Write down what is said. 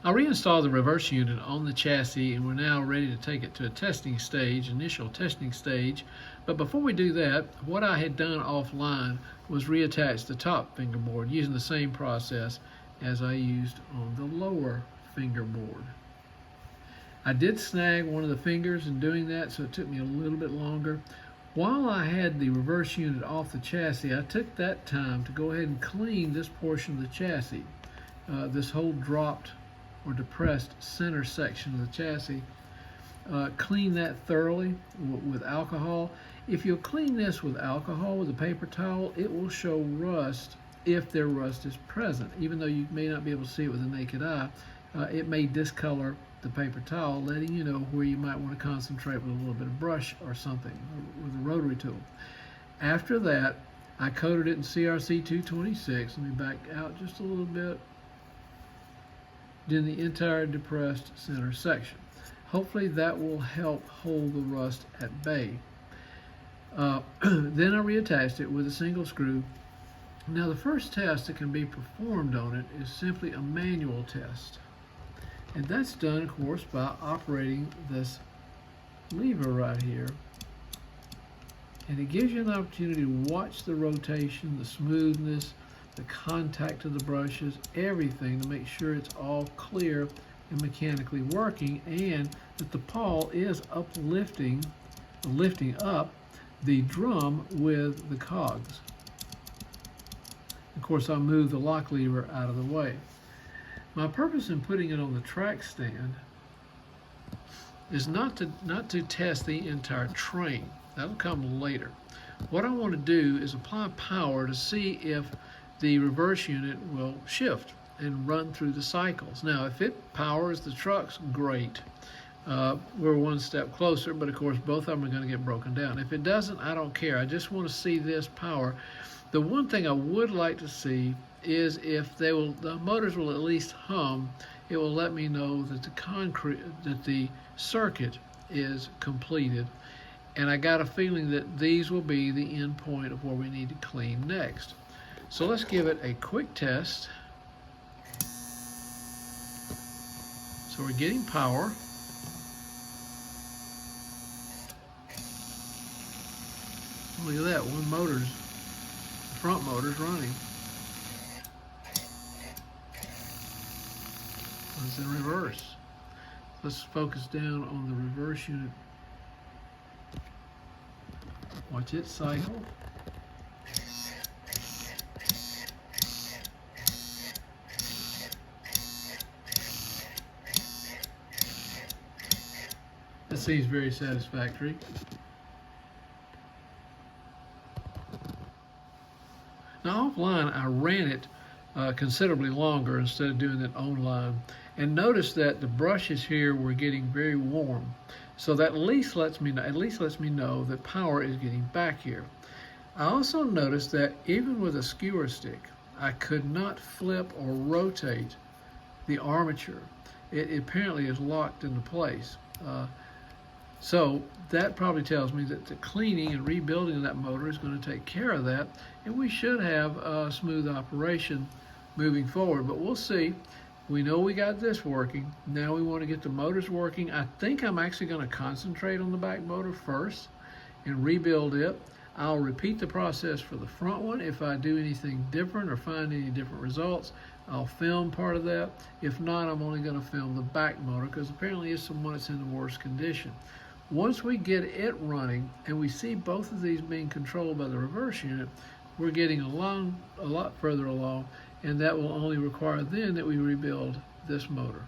I reinstalled the reverse unit on the chassis and we're now ready to take it to a testing stage, initial testing stage. But before we do that, what I had done offline was reattach the top fingerboard using the same process as I used on the lower fingerboard. I did snag one of the fingers in doing that, so it took me a little bit longer. While I had the reverse unit off the chassis, I took that time to go ahead and clean this portion of the chassis. This whole dropped or depressed center section of the chassis. Clean that thoroughly with alcohol. If you'll clean this with alcohol with a paper towel, it will show rust if their rust is present. Even though you may not be able to see it with the naked eye, it may discolor the paper towel, letting you know where you might want to concentrate with a little bit of brush or something with a rotary tool. After that, I coated it in CRC 226. Let me back out just a little bit. In the entire depressed center section. Hopefully that will help hold the rust at bay. Then I reattached it with a single screw. Now the first test that can be performed on it is simply a manual test. And that's done, of course, by operating this lever right here. And it gives you an opportunity to watch the rotation, the smoothness, the contact of the brushes, everything to make sure it's all clear and mechanically working, and that the pawl is lifting up the drum with the cogs. Of course, I'll move the lock lever out of the way. My purpose in putting it on the track stand is not to test the entire train. That'll come later. What I want to do is apply power to see if the reverse unit will shift and run through the cycles. Now, if it powers the trucks, great. We're one step closer, but of course both of them are going to get broken down. If it doesn't, I don't care. I just want to see this power. The one thing I would like to see is if the motors will at least hum. It will let me know that the circuit is completed. And I got a feeling that these will be the end point of where we need to clean next. So let's give it a quick test. So we're getting power. Look at that, the front motor's running. It's in reverse. Let's focus down on the reverse unit. Watch it cycle. That seems very satisfactory. Now offline, I ran it considerably longer instead of doing it online, and notice that the brushes here were getting very warm. So that at least lets me know that power is getting back here. I also noticed that even with a skewer stick, I could not flip or rotate the armature. It apparently is locked into place. So that probably tells me that the cleaning and rebuilding of that motor is going to take care of that, and we should have a smooth operation moving forward. But we'll see. We know we got this working. Now we want to get the motors working. I think I'm actually going to concentrate on the back motor first and rebuild it. I'll repeat the process for the front one. If I do anything different or find any different results, I'll film part of that. If not, I'm only going to film the back motor because apparently it's the one that's in the worst condition. Once we get it running and we see both of these being controlled by the reverse unit, we're getting a lot further along, and that will only require then that we rebuild this motor.